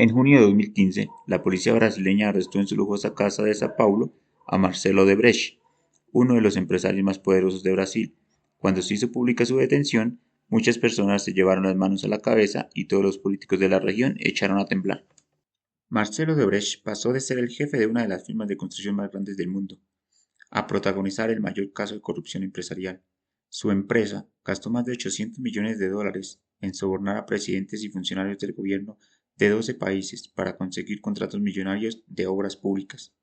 En junio de 2015, la policía brasileña arrestó en su lujosa casa de Sao Paulo a Marcelo Odebrecht, uno de los empresarios más poderosos de Brasil. Cuando se hizo pública su detención, muchas personas se llevaron las manos a la cabeza y todos los políticos de la región echaron a temblar. Marcelo Odebrecht pasó de ser el jefe de una de las firmas de construcción más grandes del mundo a protagonizar el mayor caso de corrupción empresarial. Su empresa gastó más de 800 millones de dólares en sobornar a presidentes y funcionarios del gobierno de 12 países para conseguir contratos millonarios de obras públicas.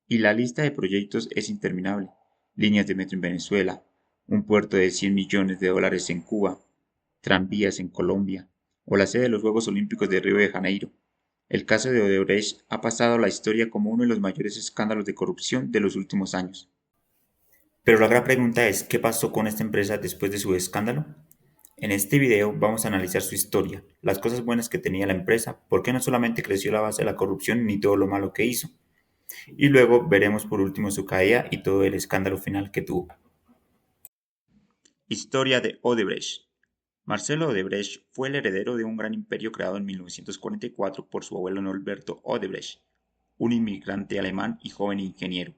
Y la lista de proyectos es interminable. Líneas de metro en Venezuela, un puerto de 100 millones de dólares en Cuba, tranvías en Colombia, o la sede de los Juegos Olímpicos de Río de Janeiro. El caso de Odebrecht ha pasado a la historia como uno de los mayores escándalos de corrupción de los últimos años. Pero la gran pregunta es, ¿qué pasó con esta empresa después de su escándalo? En este video vamos a analizar su historia, las cosas buenas que tenía la empresa, por qué no solamente creció a la base de la corrupción ni todo lo malo que hizo. Y luego veremos por último su caída y todo el escándalo final que tuvo. Historia de Odebrecht. Marcelo Odebrecht fue el heredero de un gran imperio creado en 1944 por su abuelo Norberto Odebrecht, un inmigrante alemán y joven ingeniero.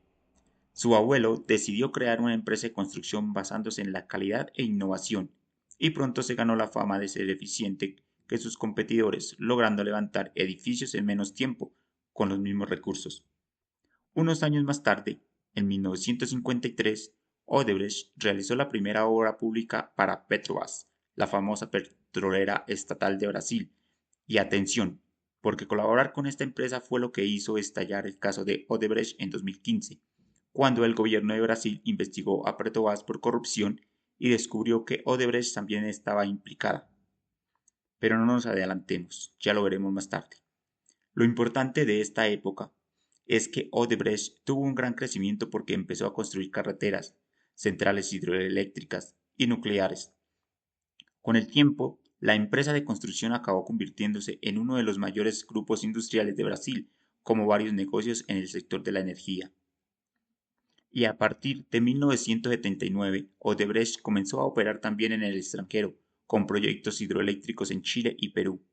Su abuelo decidió crear una empresa de construcción basándose en la calidad e innovación, y pronto se ganó la fama de ser eficiente que sus competidores, logrando levantar edificios en menos tiempo con los mismos recursos. Unos años más tarde, en 1953, Odebrecht realizó la primera obra pública para Petrobras, la famosa petrolera estatal de Brasil. Y atención, porque colaborar con esta empresa fue lo que hizo estallar el caso de Odebrecht en 2015, cuando el gobierno de Brasil investigó a Petrobras por corrupción y descubrió que Odebrecht también estaba implicada. Pero no nos adelantemos, ya lo veremos más tarde. Lo importante de esta época es que Odebrecht tuvo un gran crecimiento porque empezó a construir carreteras, centrales hidroeléctricas y nucleares. Con el tiempo, la empresa de construcción acabó convirtiéndose en uno de los mayores grupos industriales de Brasil, como varios negocios en el sector de la energía. Y a partir de 1979, Odebrecht comenzó a operar también en el extranjero, con proyectos hidroeléctricos en Chile y Perú.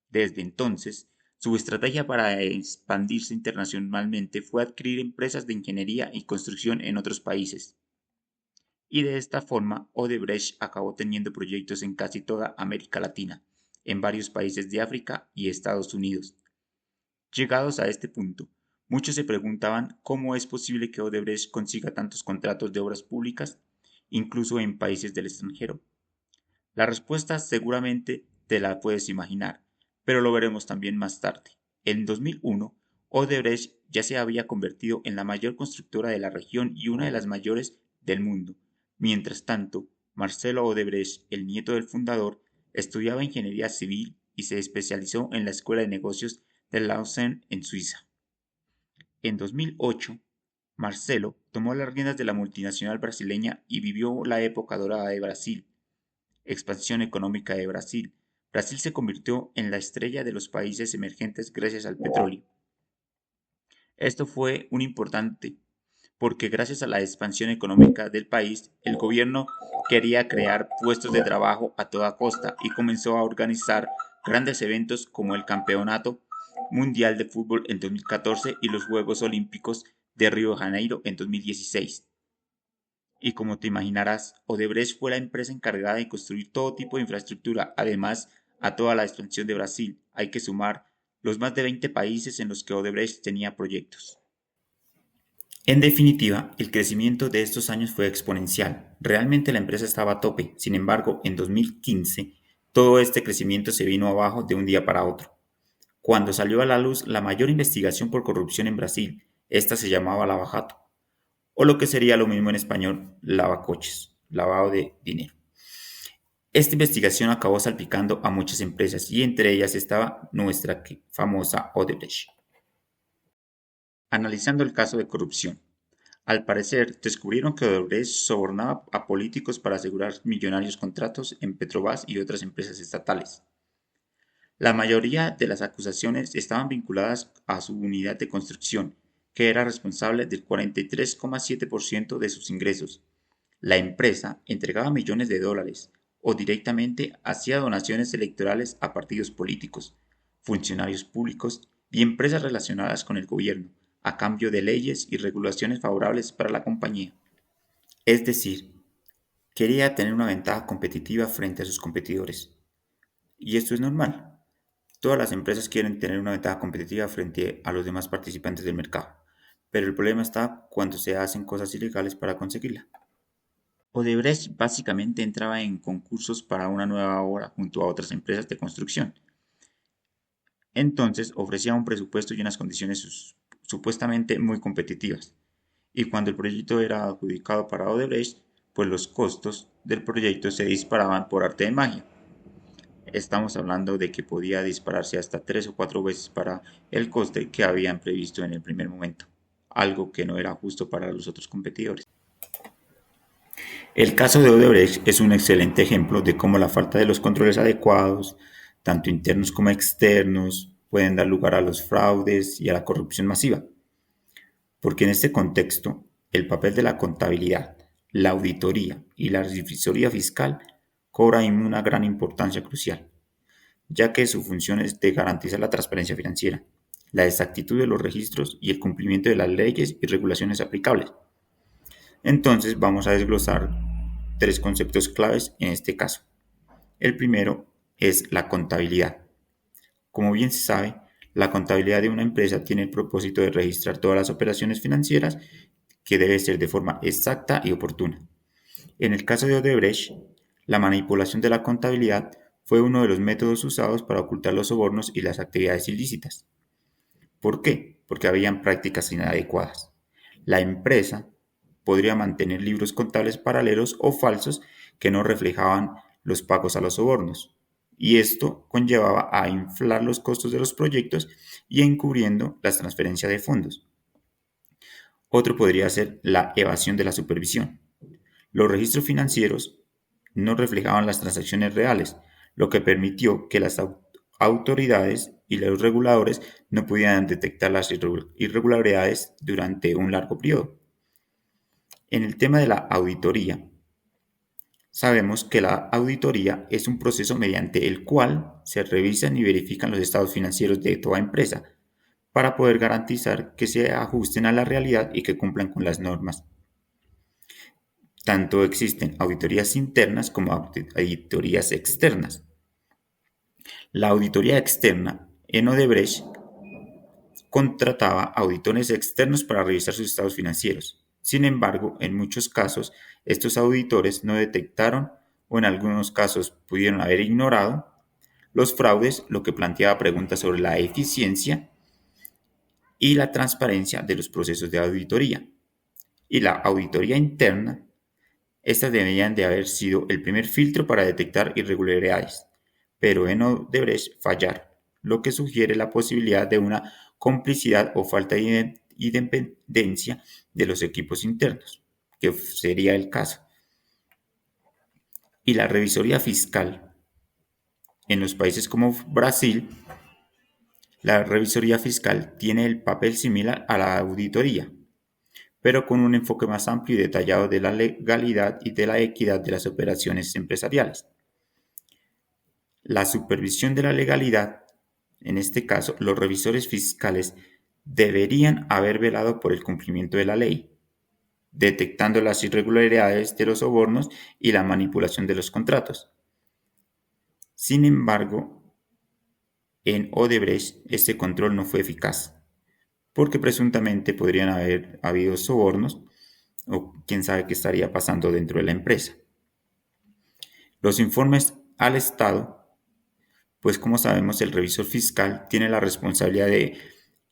Desde entonces, su estrategia para expandirse internacionalmente fue adquirir empresas de ingeniería y construcción en otros países. Y de esta forma, Odebrecht acabó teniendo proyectos en casi toda América Latina, en varios países de África y Estados Unidos. Llegados a este punto, muchos se preguntaban cómo es posible que Odebrecht consiga tantos contratos de obras públicas, incluso en países del extranjero. La respuesta seguramente te la puedes imaginar, pero lo veremos también más tarde. En 2001, Odebrecht ya se había convertido en la mayor constructora de la región y una de las mayores del mundo. Mientras tanto, Marcelo Odebrecht, el nieto del fundador, estudiaba ingeniería civil y se especializó en la Escuela de Negocios de Lausanne en Suiza. En 2008, Marcelo tomó las riendas de la multinacional brasileña y vivió la época dorada de Brasil. Expansión económica de Brasil. Brasil se convirtió en la estrella de los países emergentes gracias al petróleo. Esto fue un importante porque gracias a la expansión económica del país, el gobierno quería crear puestos de trabajo a toda costa y comenzó a organizar grandes eventos como el Campeonato Mundial de Fútbol en 2014 y los Juegos Olímpicos de Río de Janeiro en 2016. Y como te imaginarás, Odebrecht fue la empresa encargada de construir todo tipo de infraestructura. Además, a toda la expansión de Brasil hay que sumar los más de 20 países en los que Odebrecht tenía proyectos. En definitiva, el crecimiento de estos años fue exponencial. Realmente la empresa estaba a tope. Sin embargo, en 2015, todo este crecimiento se vino abajo de un día para otro. Cuando salió a la luz la mayor investigación por corrupción en Brasil, esta se llamaba Lava Jato, o lo que sería lo mismo en español, lavacoches, lavado de dinero. Esta investigación acabó salpicando a muchas empresas y entre ellas estaba nuestra famosa Odebrecht. Analizando el caso de corrupción. Al parecer, descubrieron que Odebrecht sobornaba a políticos para asegurar millonarios contratos en Petrobras y otras empresas estatales. La mayoría de las acusaciones estaban vinculadas a su unidad de construcción, que era responsable del 43,7% de sus ingresos. La empresa entregaba millones de dólares o directamente hacía donaciones electorales a partidos políticos, funcionarios públicos y empresas relacionadas con el gobierno, a cambio de leyes y regulaciones favorables para la compañía. Es decir, quería tener una ventaja competitiva frente a sus competidores. Y esto es normal. Todas las empresas quieren tener una ventaja competitiva frente a los demás participantes del mercado, pero el problema está cuando se hacen cosas ilegales para conseguirla. Odebrecht básicamente entraba en concursos para una nueva obra junto a otras empresas de construcción. Entonces ofrecía un presupuesto y unas condiciones supuestamente muy competitivas. Y cuando el proyecto era adjudicado para Odebrecht, pues los costos del proyecto se disparaban por arte de magia. Estamos hablando de que podía dispararse hasta 3 o 4 veces para el coste que habían previsto en el primer momento, algo que no era justo para los otros competidores. El caso de Odebrecht es un excelente ejemplo de cómo la falta de los controles adecuados, tanto internos como externos, pueden dar lugar a los fraudes y a la corrupción masiva. Porque en este contexto, el papel de la contabilidad, la auditoría y la revisoría fiscal cobra una gran importancia crucial, ya que su función es de garantizar la transparencia financiera, la exactitud de los registros y el cumplimiento de las leyes y regulaciones aplicables. Entonces vamos a desglosar 3 conceptos claves en este caso. El primero es la contabilidad. Como bien se sabe, la contabilidad de una empresa tiene el propósito de registrar todas las operaciones financieras que debe ser de forma exacta y oportuna. En el caso de Odebrecht, la manipulación de la contabilidad fue uno de los métodos usados para ocultar los sobornos y las actividades ilícitas. ¿Por qué? Porque habían prácticas inadecuadas. La empresa podría mantener libros contables paralelos o falsos que no reflejaban los pagos a los sobornos, y esto conllevaba a inflar los costos de los proyectos y encubriendo las transferencias de fondos. Otro podría ser la evasión de la supervisión. Los registros financieros no reflejaban las transacciones reales, lo que permitió que las autoridades y los reguladores no pudieran detectar las irregularidades durante un largo periodo. En el tema de la auditoría, sabemos que la auditoría es un proceso mediante el cual se revisan y verifican los estados financieros de toda empresa para poder garantizar que se ajusten a la realidad y que cumplan con las normas. Tanto existen auditorías internas como auditorías externas. La auditoría externa en Odebrecht contrataba auditores externos para revisar sus estados financieros. Sin embargo, en muchos casos, estos auditores no detectaron o en algunos casos pudieron haber ignorado los fraudes, lo que planteaba preguntas sobre la eficiencia y la transparencia de los procesos de auditoría. Y la auditoría interna, estas debían de haber sido el primer filtro para detectar irregularidades, pero en Odebrecht fallaron, lo que sugiere la posibilidad de una complicidad o falta de independencia de los equipos internos, que sería el caso. Y la revisoría fiscal. En los países como Brasil, la revisoría fiscal tiene el papel similar a la auditoría, pero con un enfoque más amplio y detallado de la legalidad y de la equidad de las operaciones empresariales. La supervisión de la legalidad, en este caso, los revisores fiscales deberían haber velado por el cumplimiento de la ley, detectando las irregularidades de los sobornos y la manipulación de los contratos. Sin embargo, en Odebrecht este control no fue eficaz, porque presuntamente podrían haber habido sobornos o quién sabe qué estaría pasando dentro de la empresa. Los informes al Estado, pues como sabemos el revisor fiscal tiene la responsabilidad de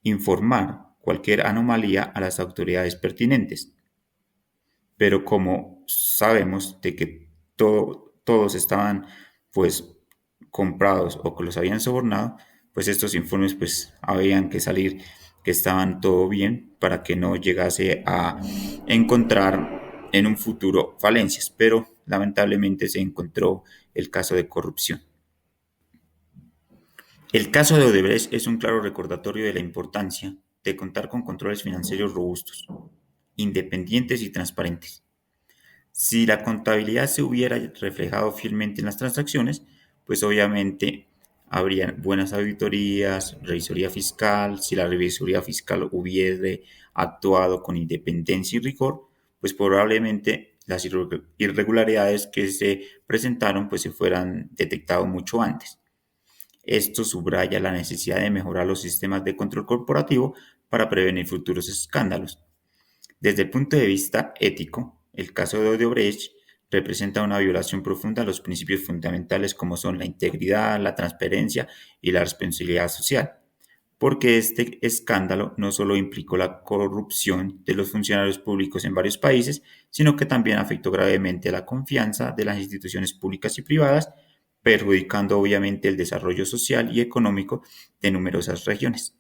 informar cualquier anomalía a las autoridades pertinentes. Pero como sabemos de que todos estaban pues comprados o que los habían sobornado, pues estos informes pues habían que salir que estaban todo bien para que no llegase a encontrar en un futuro falencias, pero lamentablemente se encontró el caso de corrupción. El caso de Odebrecht es un claro recordatorio de la importancia de contar con controles financieros robustos, independientes y transparentes. Si la contabilidad se hubiera reflejado fielmente en las transacciones, pues obviamente habrían buenas auditorías, revisoría fiscal. Si la revisoría fiscal hubiese actuado con independencia y rigor, pues probablemente las irregularidades que se presentaron pues se fueran detectado mucho antes. Esto subraya la necesidad de mejorar los sistemas de control corporativo para prevenir futuros escándalos. Desde el punto de vista ético, el caso de Odebrecht representa una violación profunda a los principios fundamentales como son la integridad, la transparencia y la responsabilidad social, porque este escándalo no solo implicó la corrupción de los funcionarios públicos en varios países, sino que también afectó gravemente la confianza de las instituciones públicas y privadas, perjudicando obviamente el desarrollo social y económico de numerosas regiones.